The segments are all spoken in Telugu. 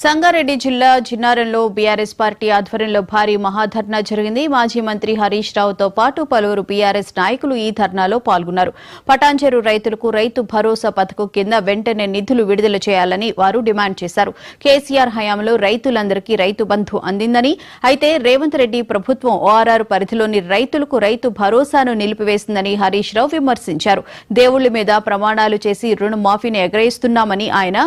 సంగారెడ్డి జిల్లా జిన్నారంలో బీఆర్ఎస్ పార్టీ ఆధ్వర్యంలో భారీ మహాధర్నా జరిగింది. మాజీ మంత్రి హరీష్ రావుతో పాటు పలువురు బీఆర్ఎస్ నాయకులు ఈ ధర్నాలో పాల్గొన్నారు. పటాన్చెరు రైతులకు రైతు భరోసా పథకం కింద వెంటనే నిధులు విడుదల చేయాలని వారు డిమాండ్ చేశారు. కేసీఆర్ హయాంలో రైతులందరికీ రైతు బంధు అందిందని, అయితే రేవంత్ రెడ్డి ప్రభుత్వం ఓఆర్ఆర్ పరిధిలోని రైతులకు రైతు భరోసాను నిలిపివేసిందని హరీష్ రావు విమర్శించారు. దేవుళ్ల మీద ప్రమాణాలు చేసి రుణమాఫీని ఎగరేస్తున్నామని ఆయన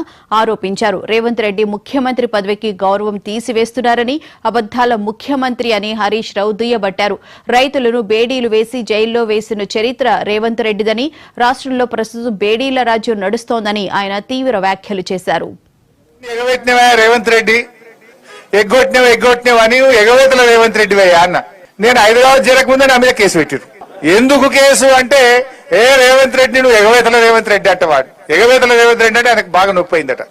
ఆరోపించారు. రేవంత్ రెడ్డి ముఖ్యమంత్రి పదవికి గౌరవం తీసివేస్తున్నారని, అబద్దాల ముఖ్యమంత్రి అని హరీష్ రావు దుయ్యబట్టారు. రైతులను బేడీలు వేసి జైల్లో వేసిన చరిత్ర రేవంత్ రెడ్డిదని, రాష్ట్రంలో ప్రస్తుతం బేడీల రాజ్యం నడుస్తోందని ఆయన తీవ్ర వ్యాఖ్యలు చేశారు. రేవంత్ రెడ్డి ఎగ్గొట్టినవని ఎగవేతల రేవంత్ రెడ్డి అన్న నేను హైదరాబాద్ చేరకముందే నా మీద కేసు పెట్టారు. ఎందుకు కేసు అంటే రేవంత్ రెడ్డి నువ్వు ఎగవేతల రేవంత్ రెడ్డి అంటే వాడు ఎగవేతల రేవంత్ రెడ్డి అంటే ఆయనకు బాగా నొప్పి అయిందట.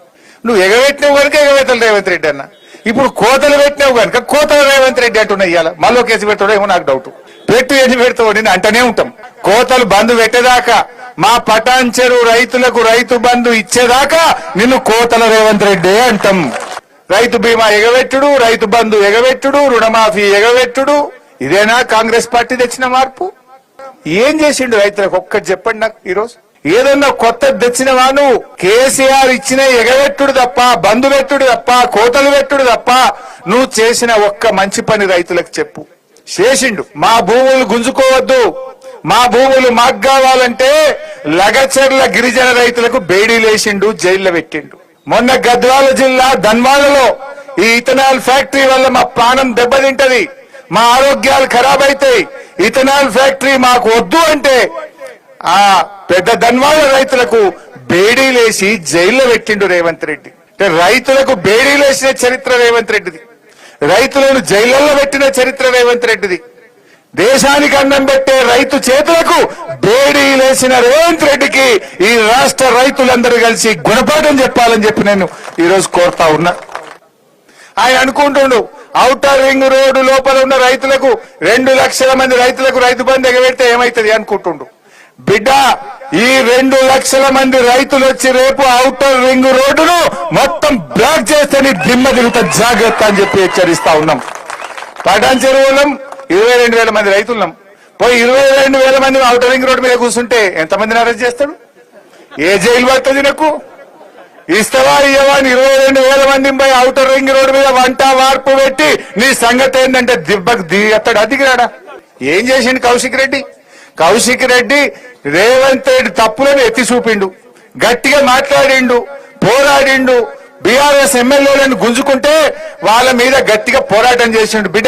నువ్వు ఎగవేట్టినావు కనుక ఎగవేతల రేవంత్ రెడ్డి అన్న, ఇప్పుడు కోతలు పెట్టినావు కనుక కోతల రేవంత్ రెడ్డి అంటున్నా. ఇవాళ మళ్ళీ కేసు పెడతాడో ఏమో నాకు డౌట్. పెట్టు ఎన్ని పెడతావు నేను అంటనే ఉంటాం. కోతలు బంధు పెట్టేదాకా, మా పటాన్చెరు రైతులకు రైతు బంధు ఇచ్చేదాకా నిన్ను కోతల రేవంత్ రెడ్డి అంటాం. రైతు బీమా ఎగవెట్టుడు, రైతు బంధు ఎగవెట్టుడు, రుణమాఫీ ఎగవెట్టుడు, ఇదేనా కాంగ్రెస్ పార్టీ తెచ్చిన మార్పు? ఏం చేసిండు రైతులకు ఒక్కటి చెప్పండి నాకు. ఈరోజు ఏదన్నా కొత్త తెచ్చిన వాను కేసీఆర్ ఇచ్చిన ఎగవెట్టుడు తప్ప, బంధు పెట్టుడు తప్ప, కోతలు పెట్టుడు తప్ప నువ్వు చేసిన ఒక్క మంచి పని రైతులకు చెప్పు. చేసిండు. మా భూములు గుంజుకోవద్దు, మా భూములు మాకు కావాలంటే లగచర్ల గిరిజన రైతులకు బేడీలేసిండు, జైల్లో పెట్టిండు. మొన్న గద్వాల జిల్లా ధన్వాడలో ఈ ఇథనాల్ ఫ్యాక్టరీ వల్ల మా ప్రాణం దెబ్బతింటది, మా ఆరోగ్యాలు ఖరాబ్ అవుతాయి, ఇథనాల్ ఫ్యాక్టరీ మాకు వద్దు అంటే ఆ పెద్ద ధన్వాడ రైతులకు బేడీలేసి జైల్లో పెట్టిండు రేవంత్ రెడ్డి. రైతులకు బేడీలేసిన చరిత్ర రేవంత్ రెడ్డిది, రైతులను జైళ్లలో పెట్టిన చరిత్ర రేవంత్ రెడ్డిది. దేశానికి అన్నం పెట్టే రైతు చేతులకు బేడీలేసిన రేవంత్ రెడ్డికి ఈ రాష్ట్ర రైతులందరూ కలిసి గుణపాఠం చెప్పాలని చెప్పి నేను ఈరోజు కోరుతా ఉన్నా. ఆయన అనుకుంటుండు ఔటర్ రింగ్ రోడ్డు లోపల ఉన్న రైతులకు 2 లక్షల మంది రైతులకు రైతు బంధు ఎగబెడితే ఏమైతుంది అనుకుంటుండు. బిడ్డ, ఈ 2 లక్షల మంది రైతులు వచ్చి రేపు ఔటర్ రింగ్ రోడ్డును మొత్తం బ్లాక్ చేస్తే నీ దిమ్మ తిరుగుతా, జాగ్రత్త అని చెప్పి హెచ్చరిస్తా ఉన్నాం. పటాన్చెరు 22,000 మంది రైతులున్నాం. పోయి 22,000 మంది ఔటర్ రింగ్ రోడ్డు మీద కూర్చుంటే ఎంతమందిని అరెస్ట్ చేస్తాడు? ఏ జైలు పడుతుంది? నాకు ఇస్తావా ఇయ్యవా? 22,000 మంది పోయి ఔటర్ రింగ్ రోడ్డు మీద వంట వార్పు పెట్టి నీ సంగతి ఏంటంటే దిబ్బకు దిగతాడు. అదిగిరాడా? ఏం చేసిండు కౌశిక్ రెడ్డి? కౌశిక్ రెడ్డి రేవంత్ రెడ్డి తప్పులను ఎత్తి చూపిండు, గట్టిగా మాట్లాడిండు, పోరాడిండు. బీఆర్ఎస్ ఎమ్మెల్యేలను గుంజుకుంటే వాళ్ళ మీద గట్టిగా పోరాటం చేసిండు. బిడ్డ